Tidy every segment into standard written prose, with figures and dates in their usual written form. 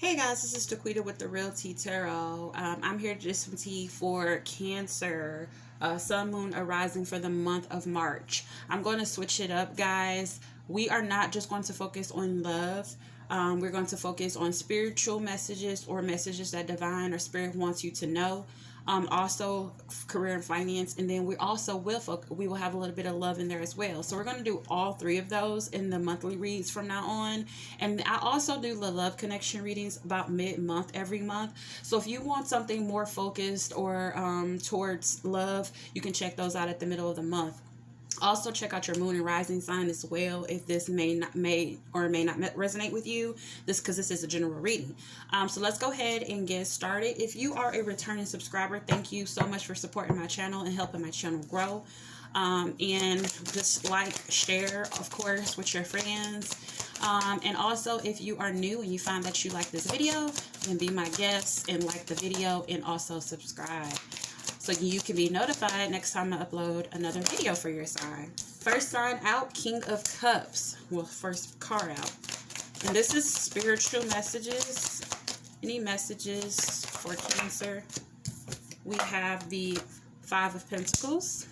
Hey guys, this is Daquita with the Real Tea Tarot. I'm here to do some tea for Cancer, Sun, Moon, arising for the month of March. I'm going to switch it up, guys. We are not just going to focus on love. We're going to focus on spiritual messages or messages that divine or spirit wants you to know. Also career and finance, and then we also we will have a little bit of love in there as well. So we're going to do all three of those in the monthly reads from now on. And I also do the love connection readings about mid-month every month. So if you want something more focused or towards love, you can check those out at the middle of the month. Also, check out your moon and rising sign as well if this may not resonate with you. Because this is a general reading. So let's go ahead and get started. If you are a returning subscriber, thank you so much for supporting my channel and helping my channel grow. And just like, share, of course, with your friends. And also, if you are new and you find that you like this video, then be my guest and like the video and also subscribe, so you can be notified next time I upload another video for your sign. First sign out, King of Cups. Well, first card out. And this is spiritual messages. Any messages for Cancer? We have the Five of Pentacles.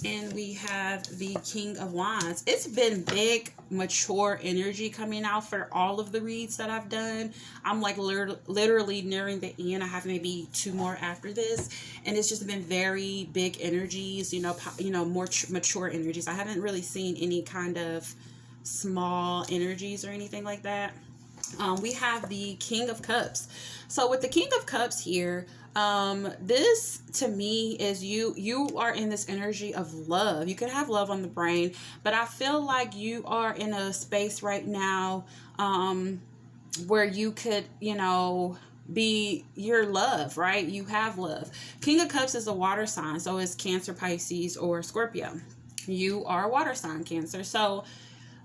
And we have the King of Wands. It's been big, mature energy coming out for all of the reads that I've done. I'm like literally nearing the end. I have maybe two more after this. And it's just been very big energies, more mature energies. I haven't really seen any kind of small energies or anything like that. We have the King of Cups. So with the King of Cups here, this to me is you are in this energy of love. You could have love on the brain, but I feel like you are in a space right now where you could, be your love, right? You have love. King of Cups is a water sign, so it's Cancer, Pisces, or Scorpio. You are a water sign, Cancer. So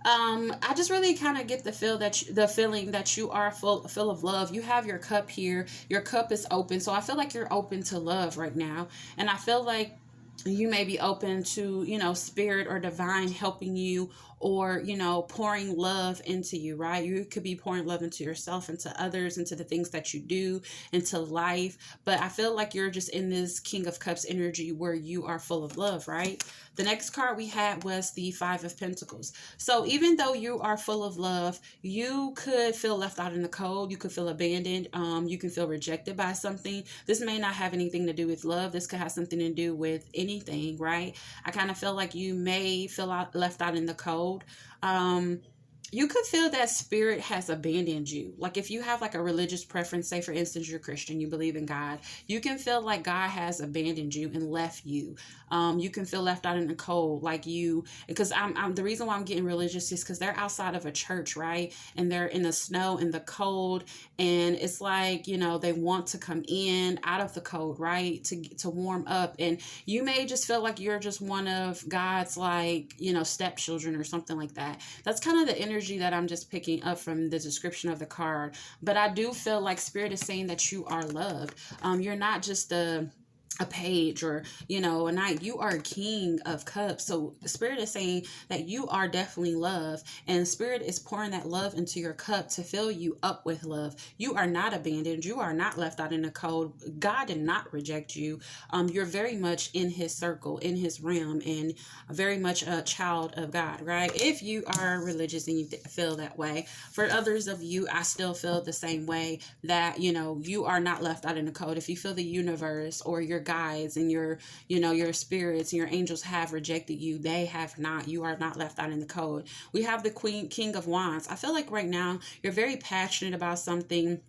I just really kind of get the feeling that you are full of love. You have your cup here. Your cup is open. So I feel like you're open to love right now. And I feel like you may be open to, spirit or divine helping you, or, pouring love into you, right? You could be pouring love into yourself, into others, into the things that you do, into life. But I feel like you're just in this King of Cups energy where you are full of love, right? The next card we had was the Five of Pentacles. So even though you are full of love, you could feel left out in the cold. You could feel abandoned. You can feel rejected by something. This may not have anything to do with love. This could have something to do with anything, right? I kind of feel like you may feel left out in the cold. You could feel that spirit has abandoned you. Like if you have like a religious preference, say for instance, you're Christian, you believe in God, you can feel like God has abandoned you and left you. You can feel left out in the cold, like because I'm the reason why I'm getting religious is because they're outside of a church, right? And they're in the snow, in the cold, and it's like, they want to come in out of the cold, right? To warm up. And you may just feel like you're just one of God's stepchildren or something like that. That's kind of the energy that I'm just picking up from the description of the card. But I do feel like spirit is saying that you are loved. You're not just a page or a knight. You are a King of Cups. So the spirit is saying that you are definitely loved, and spirit is pouring that love into your cup to fill you up with love. You are not abandoned. You are not left out in the cold. God did not reject you. You're very much in his circle, in his realm, and very much a child of God, right? If you are religious and you feel that way. For others of you, I still feel the same way, that you are not left out in the cold. If you feel the universe or your guides and your spirits and your angels have rejected you, they have not. You are not left out in the cold. We have the King of Wands. I feel like right now you're very passionate about something.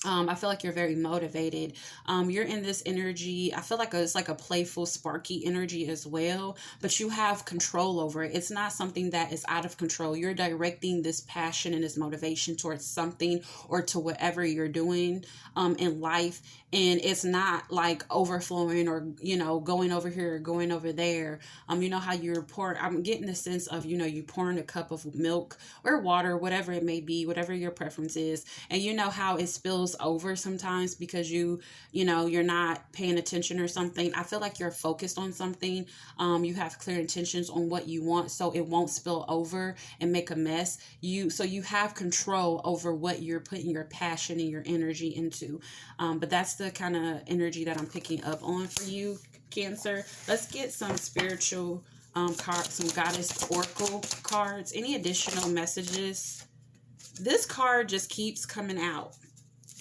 I feel like you're very motivated. You're in this energy. I feel like it's like a playful, sparky energy as well, but you have control over it. It's not something that is out of control. You're directing this passion and this motivation towards something or to whatever you're doing in life. And it's not like overflowing or, going over here or going over there. You know how you're pouring, I'm getting the sense of, you pouring a cup of milk or water, whatever it may be, whatever your preference is. And you know how it spills spills over sometimes because you're not paying attention or something. I feel like you're focused on something. You have clear intentions on what you want, so it won't spill over and make a mess. So you have control over what you're putting your passion and your energy into. But that's the kind of energy that I'm picking up on for you, Cancer. Let's get some spiritual cards, some goddess oracle cards. Any additional messages? This card just keeps coming out.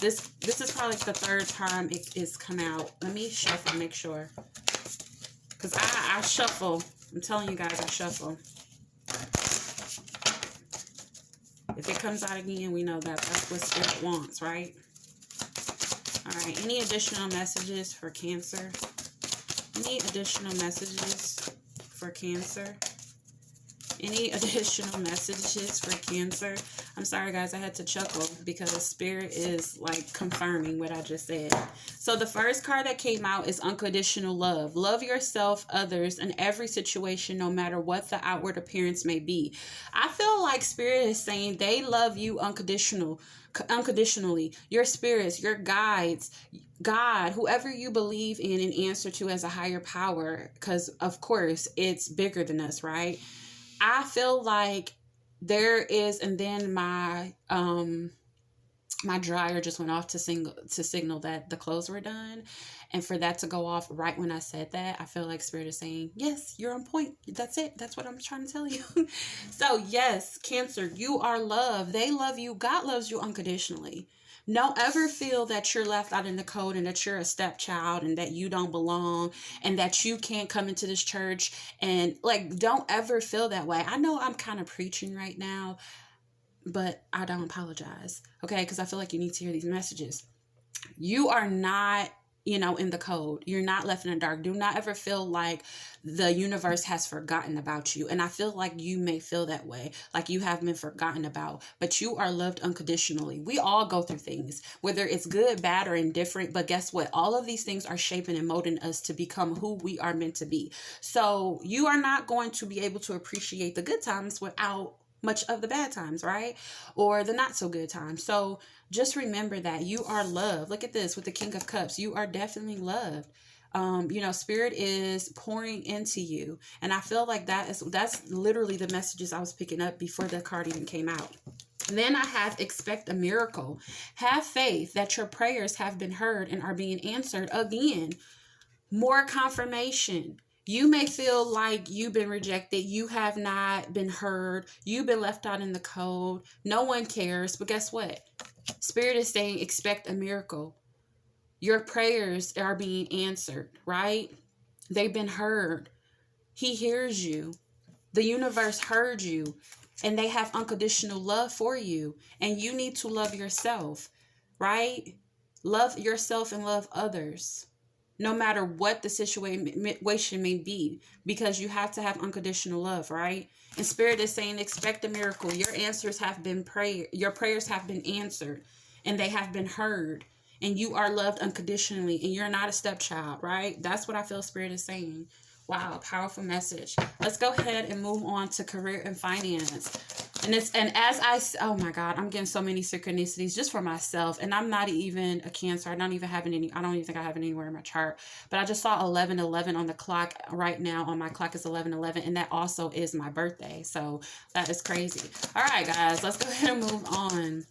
This is probably the third time it is come out. Let me shuffle, make sure. Because I shuffle. I'm telling you guys, I shuffle. If it comes out again, we know that that's what Spirit wants, right? All right. Any additional messages for Cancer? Any additional messages for Cancer? Any additional messages for Cancer? I'm sorry, guys. I had to chuckle because Spirit is like confirming what I just said. So the first card that came out is unconditional love. Love yourself, others, and every situation, no matter what the outward appearance may be. I feel like Spirit is saying they love you unconditionally. Your spirits, your guides, God, whoever you believe in and answer to as a higher power, because of course it's bigger than us, right? I feel like there is, and then my dryer just went off to signal that the clothes were done, and for that to go off right when I said that, I feel like Spirit is saying, yes, you're on point. That's it. That's what I'm trying to tell you. So yes, Cancer, you are loved. They love you. God loves you unconditionally. Don't ever feel that you're left out in the cold and that you're a stepchild and that you don't belong and that you can't come into this church. And like, don't ever feel that way. I know I'm kind of preaching right now, but I don't apologize. Okay. Because I feel like you need to hear these messages. You are not, in the cold. You're not left in the dark. Do not ever feel like the universe has forgotten about you. And I feel like you may feel that way, like you have been forgotten about, but you are loved unconditionally. We all go through things, whether it's good, bad, or indifferent. But guess what? All of these things are shaping and molding us to become who we are meant to be. So you are not going to be able to appreciate the good times without much of the bad times, right? Or the not so good times. So just remember that you are loved. Look at this with the King of Cups. You are definitely loved. Spirit is pouring into you. And I feel like that's literally the messages I was picking up before the card even came out. Then I have expect a miracle. Have faith that your prayers have been heard and are being answered again. More confirmation. You may feel like you've been rejected. You have not been heard. You've been left out in the cold. No one cares. But guess what? Spirit is saying expect a miracle. Your prayers are being answered, right? They've been heard. He hears you. The universe heard you. And they have unconditional love for you. And you need to love yourself, right? Love yourself and love others. No matter what the situation may be, because you have to have unconditional love, right? And Spirit is saying, expect a miracle. Your answers have been your prayers have been answered, and they have been heard, and you are loved unconditionally, and you're not a stepchild, right? That's what I feel Spirit is saying. Wow, powerful message. Let's go ahead and move on to career and finance. Oh my God, I'm getting so many synchronicities just for myself. And I'm not even a Cancer. I don't even think I have it anywhere in my chart. But I just saw 11:11 on the clock right now. On my clock is 11:11. And that also is my birthday. So that is crazy. All right, guys, let's go ahead and move on.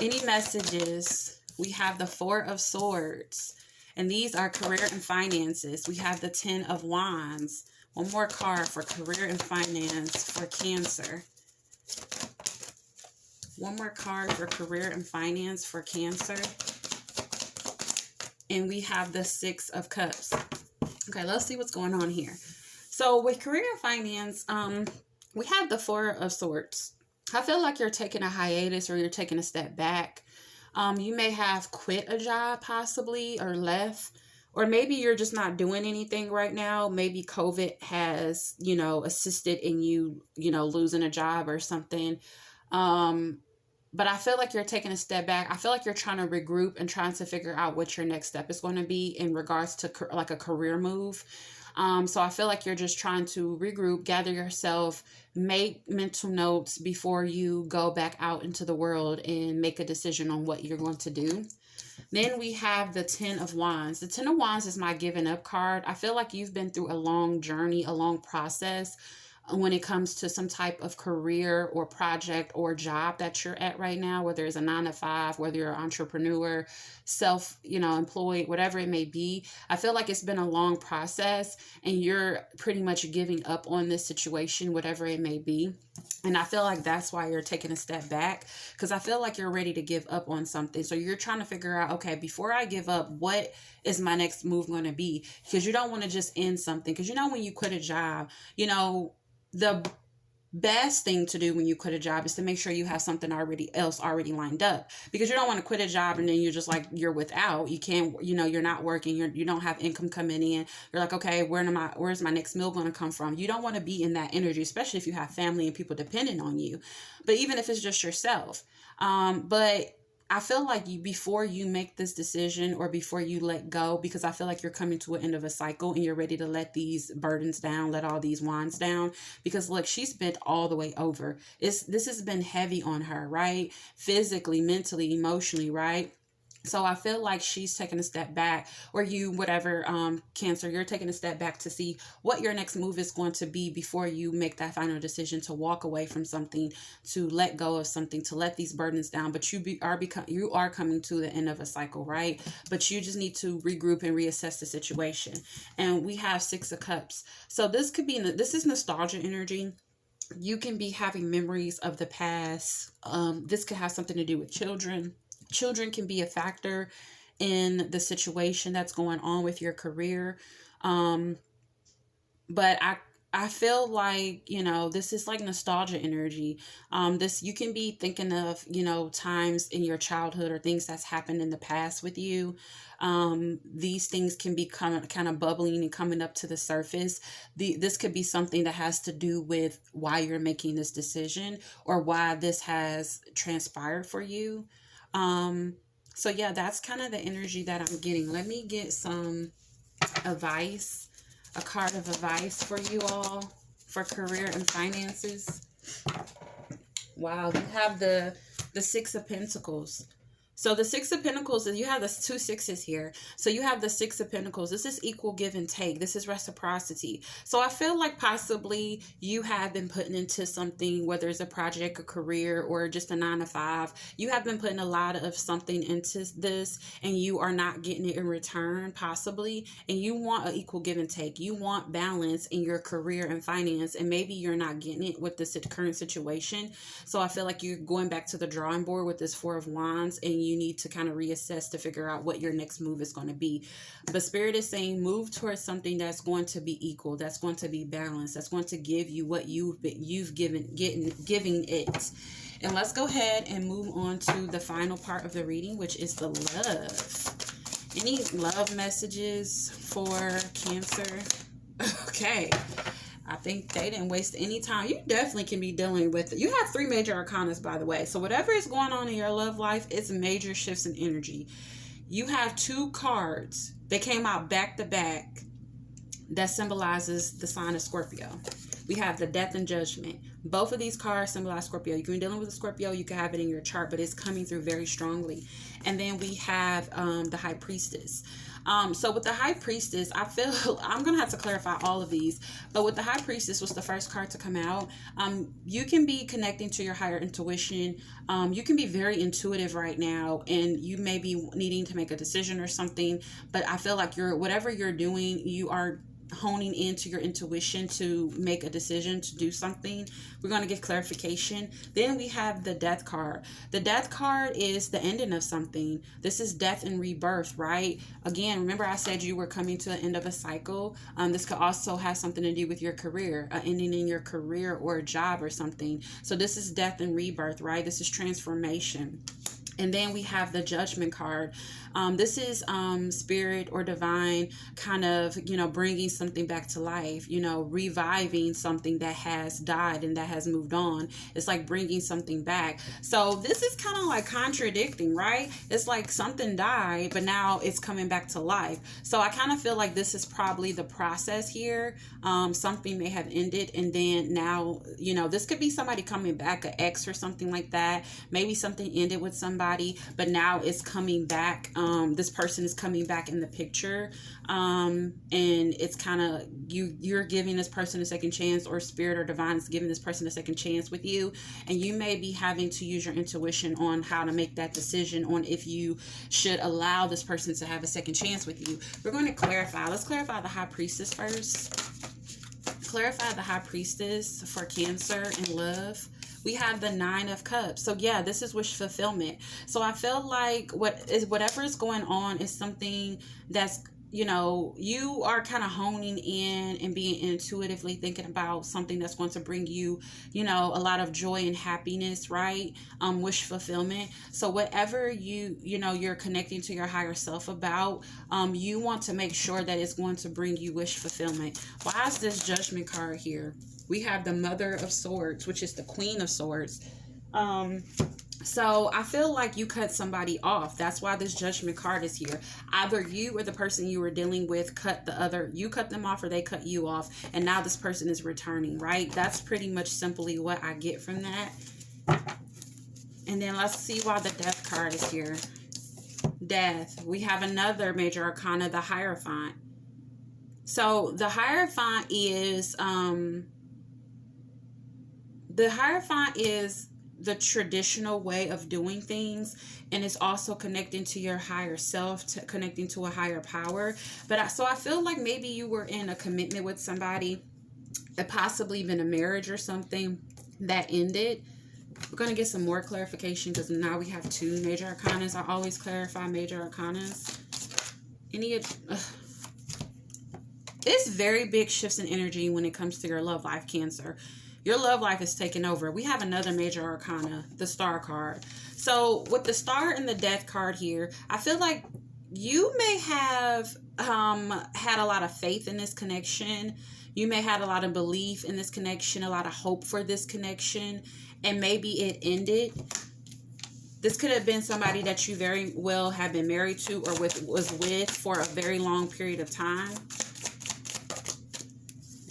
Any messages? We have the 4 of Swords. And these are career and finances. We have the 10 of Wands. One more card for career and finance for Cancer. One more card for career and finance for Cancer. And we have the 6 of Cups. Okay, let's see what's going on here. So with career and finance, we have the 4 of Swords. I feel like you're taking a hiatus or you're taking a step back. You may have quit a job possibly or left, or maybe you're just not doing anything right now. Maybe COVID has, assisted in you, losing a job or something. But I feel like you're taking a step back. I feel like you're trying to regroup and trying to figure out what your next step is going to be in regards to like a career move. So I feel like you're just trying to regroup, gather yourself, make mental notes before you go back out into the world and make a decision on what you're going to do. Then we have the Ten of Wands. The Ten of Wands is my giving up card. I feel like you've been through a long journey, a long process when it comes to some type of career or project or job that you're at right now, whether it's a 9 to 5, whether you're an entrepreneur, employed, whatever it may be. I feel like it's been a long process and you're pretty much giving up on this situation, whatever it may be. And I feel like that's why you're taking a step back, because I feel like you're ready to give up on something. So you're trying to figure out, okay, before I give up, what is my next move going to be? Because you don't want to just end something. Because when you quit a job, the best thing to do when you quit a job is to make sure you have something already lined up, because you don't want to quit a job and then you're just like, you're without, you can't, you're not working, you don't have income coming in. You're like, okay, where's my next meal going to come from? You don't want to be in that energy, especially if you have family and people depending on you. But even if it's just yourself, but I feel like before you make this decision or before you let go, because I feel like you're coming to an end of a cycle and you're ready to let these burdens down, let all these wands down, because look, she's bent all the way over. This has been heavy on her, right? Physically, mentally, emotionally, right? So I feel like she's taking a step back, or Cancer, you're taking a step back to see what your next move is going to be before you make that final decision to walk away from something, to let go of something, to let these burdens down. But you are coming to the end of a cycle, right? But you just need to regroup and reassess the situation. And we have 6 of Cups. So this is nostalgia energy. You can be having memories of the past. This could have something to do with children. Children can be a factor in the situation that's going on with your career. But I feel like, this is like nostalgia energy. You can be thinking of, times in your childhood or things that's happened in the past with you. These things can be kind of bubbling and coming up to the surface. This could be something that has to do with why you're making this decision or why this has transpired for you. So yeah, that's kind of the energy that I'm getting. Let me get some advice, a card of advice for you all for career and finances. Wow, you have the 6 of Pentacles. So the 6 of Pentacles, you have the 2 6s here. So you have the 6 of Pentacles. This is equal give and take. This is reciprocity. So I feel like possibly you have been putting into something, whether it's a project, a career, or just a 9 to 5. You have been putting a lot of something into this and you are not getting it in return, possibly. And you want an equal give and take. You want balance in your career and finance, and maybe you're not getting it with this current situation. So I feel like you're going back to the drawing board with this 4 of Wands, and you need to kind of reassess to figure out what your next move is going to be. But Spirit is saying move towards something that's going to be equal, that's going to be balanced, that's going to give you what you've giving it. And let's go ahead and move on to the final part of the reading, which is the love. Any love messages for Cancer? Okay. I think they didn't waste any time. You definitely can be dealing with it. You have 3 major arcanas, by the way. So whatever is going on in your love life, it's major shifts in energy. You have 2 cards. They came out back to back that symbolizes the sign of Scorpio. We have the Death and Judgment. Both of these cards symbolize Scorpio. You can be dealing with a Scorpio. You can have it in your chart, but it's coming through very strongly. And then we have the High Priestess. So with the High Priestess, I feel I'm going to have to clarify all of these, but with the High Priestess was the first card to come out. You can be connecting to your higher intuition. You can be very intuitive right now, and you may be needing to make a decision or something, but I feel like whatever you're doing, you are honing into your intuition to make a decision to do something. We're going to get clarification. Then we have the Death card. The Death card is the ending of something. This is death and rebirth, right? Again, remember I said you were coming to the end of a cycle. This could also have something to do with your career, ending in your career or a job or something. So this is death and rebirth, right? This is transformation. And then we have the Judgment card. This is spirit or divine kind of, bringing something back to life, reviving something that has died and that has moved on. It's like bringing something back. So this is kind of like contradicting, right? It's like something died, but now it's coming back to life. So I kind of feel like this is probably the process here. Something may have ended, and then now, this could be somebody coming back, an ex or something like that. Maybe something ended with somebody, but now it's coming back. This person is coming back in the picture, and it's kind of you're giving this person a second chance, or spirit or divine is giving this person a second chance with you, and you may be having to use your intuition on how to make that decision on if you should allow this person to have a second chance with you. We're going to clarify. Let's clarify the High Priestess first. Clarify the High Priestess for Cancer and love. We have the Nine of Cups. So yeah, this is wish fulfillment. So I feel like whatever is going on is something that's, you are kind of honing in and being intuitively thinking about something that's going to bring you, a lot of joy and happiness, right? Wish fulfillment. So whatever you're connecting to your higher self about, you want to make sure that it's going to bring you wish fulfillment. Why is this Judgment card here? We have the Mother of Swords, which is the Queen of Swords. So I feel like you cut somebody off. That's why this Judgment card is here. Either you or the person you were dealing with you cut them off, or they cut you off. And now this person is returning, right? That's pretty much simply what I get from that. And then let's see why the Death card is here. Death. We have another major arcana, the Hierophant. So the Hierophant is... the Hierophant is the traditional way of doing things, and it's also connecting to your higher self, connecting to a higher power. So I feel like maybe you were in a commitment with somebody, possibly even a marriage or something that ended. We're going to get some more clarification because now we have two major arcanas. I always clarify major arcanas. It's very big shifts in energy when it comes to your love life, Cancer. Your love life is taking over. We have another major arcana, the Star card. So with the Star and the Death card here, I feel like you may have had a lot of faith in this connection. You may have had a lot of belief in this connection, a lot of hope for this connection, and maybe it ended. This could have been somebody that you very well have been married to or was with for a very long period of time.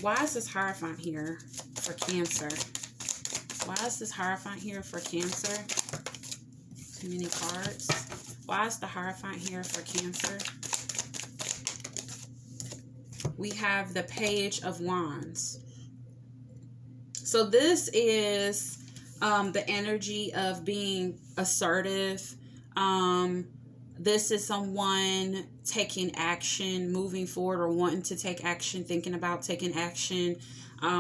Why is this Hierophant here for Cancer? Why is this Hierophant here for Cancer? Too many cards. Why is the Hierophant here for Cancer? We have the Page of Wands. So this is the energy of being assertive. This is someone taking action, moving forward, or wanting to take action, thinking about taking action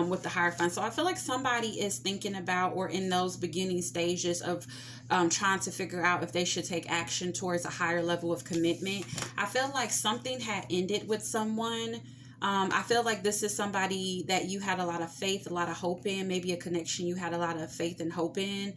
with the Hierophant. So I feel like somebody is thinking about or in those beginning stages of trying to figure out if they should take action towards a higher level of commitment. I feel like something had ended with someone. I feel like this is somebody that you had a lot of faith, a lot of hope in, maybe a connection you had a lot of faith and hope in,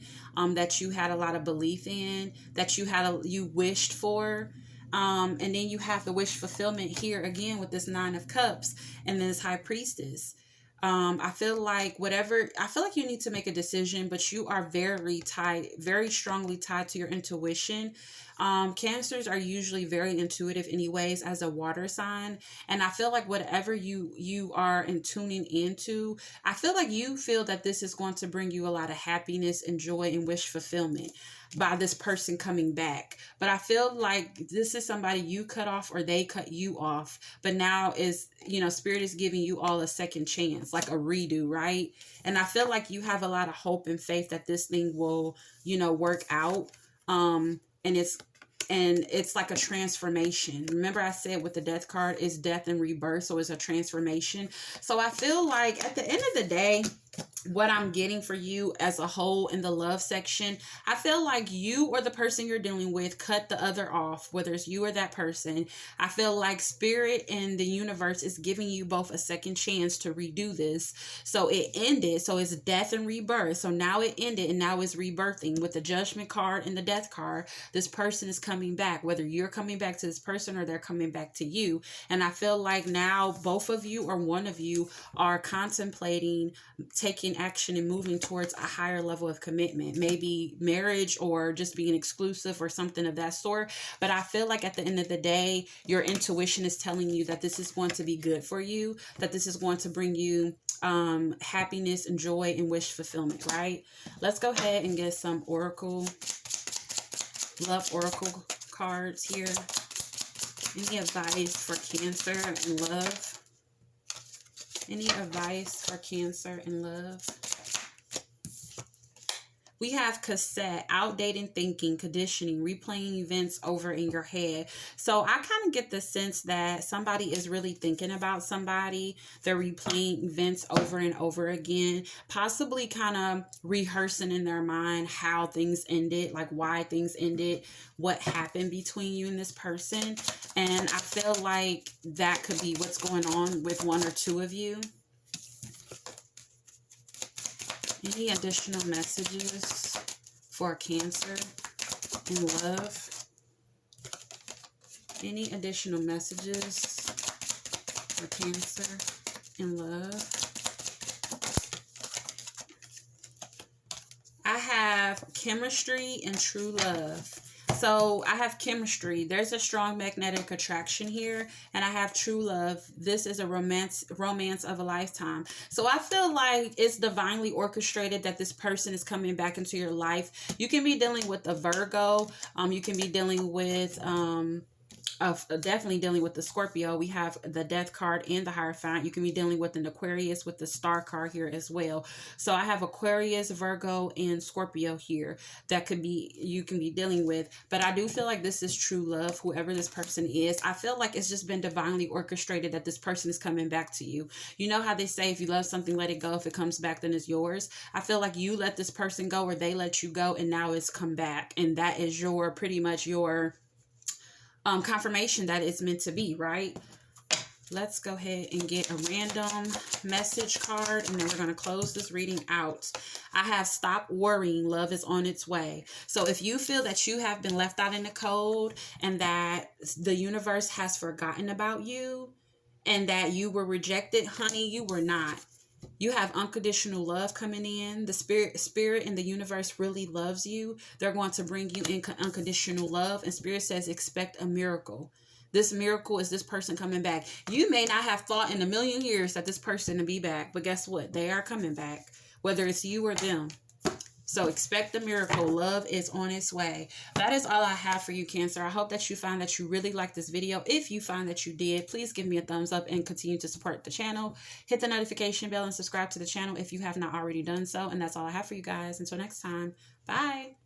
that you had a lot of belief in, that you wished for. And then you have the wish fulfillment here again with this Nine of Cups and this High Priestess. I feel like you need to make a decision, but you are very strongly tied to your intuition. Cancers are usually very intuitive anyways as a water sign. And I feel like whatever you are in tuning into, I feel like you feel that this is going to bring you a lot of happiness and joy and wish fulfillment by this person coming back. But I feel like this is somebody you cut off or they cut you off. But now Spirit is giving you all a second chance, like a redo, right? And I feel like you have a lot of hope and faith that this thing will, work out. And it's like a transformation. Remember I said with the Death card is death and rebirth. So it's a transformation. So I feel like at the end of the day, what I'm getting for you as a whole in the love section, I feel like you or the person you're dealing with cut the other off, whether it's you or that person. I feel like spirit and the universe is giving you both a second chance to redo this. So it ended. So it's death and rebirth. So now it ended and now it's rebirthing with the judgment card and the death card. This person is coming back, whether you're coming back to this person or they're coming back to you. And I feel like now both of you or one of you are contemplating taking action and moving towards a higher level of commitment, maybe marriage or just being exclusive or something of that sort. But I feel like at the end of the day, your intuition is telling you that this is going to be good for you, that this is going to bring you happiness and joy and wish fulfillment, right? Let's go ahead and get some love oracle cards here. Any advice for Cancer and love? Any advice for Cancer and love? We have cassette, outdated thinking, conditioning, replaying events over in your head. So I kind of get the sense that somebody is really thinking about somebody. They're replaying events over and over again, possibly kind of rehearsing in their mind how things ended, like why things ended, what happened between you and this person. And I feel like that could be what's going on with one or two of you. Any additional messages for Cancer in love? Any additional messages for Cancer in love? I have chemistry and true love. So I have chemistry. There's a strong magnetic attraction here. And I have true love. This is a romance of a lifetime. So I feel like it's divinely orchestrated that this person is coming back into your life. You can be dealing with a Virgo. You can be dealing with definitely dealing with the Scorpio. We have the Death card and the Hierophant. You can be dealing with an Aquarius with the Star card here as well. So I have Aquarius, Virgo, and Scorpio here that could be you can be dealing with. But I do feel like this is true love, whoever this person is. I feel like it's just been divinely orchestrated that this person is coming back to you. You know how they say if you love something, let it go. If it comes back, then it's yours. I feel like you let this person go or they let you go and now it's come back. And that is your pretty much your confirmation that it's meant to be, right? Let's go ahead and get a random message card and then we're going to close this reading out. I have stop worrying. Love is on its way. So if you feel that you have been left out in the cold and that the universe has forgotten about you and that you were rejected, honey, you were not. You have unconditional love coming in. The spirit and the universe really loves you. They're going to bring you in unconditional love. And spirit says, expect a miracle. This miracle is this person coming back. You may not have thought in a million years that this person will be back, but guess what? They are coming back, whether it's you or them. So expect the miracle. Love is on its way. That is all I have for you, Cancer. I hope that you find that you really like this video. If you find that you did, please give me a thumbs up and continue to support the channel. Hit the notification bell and subscribe to the channel if you have not already done so. And that's all I have for you guys. Until next time, bye.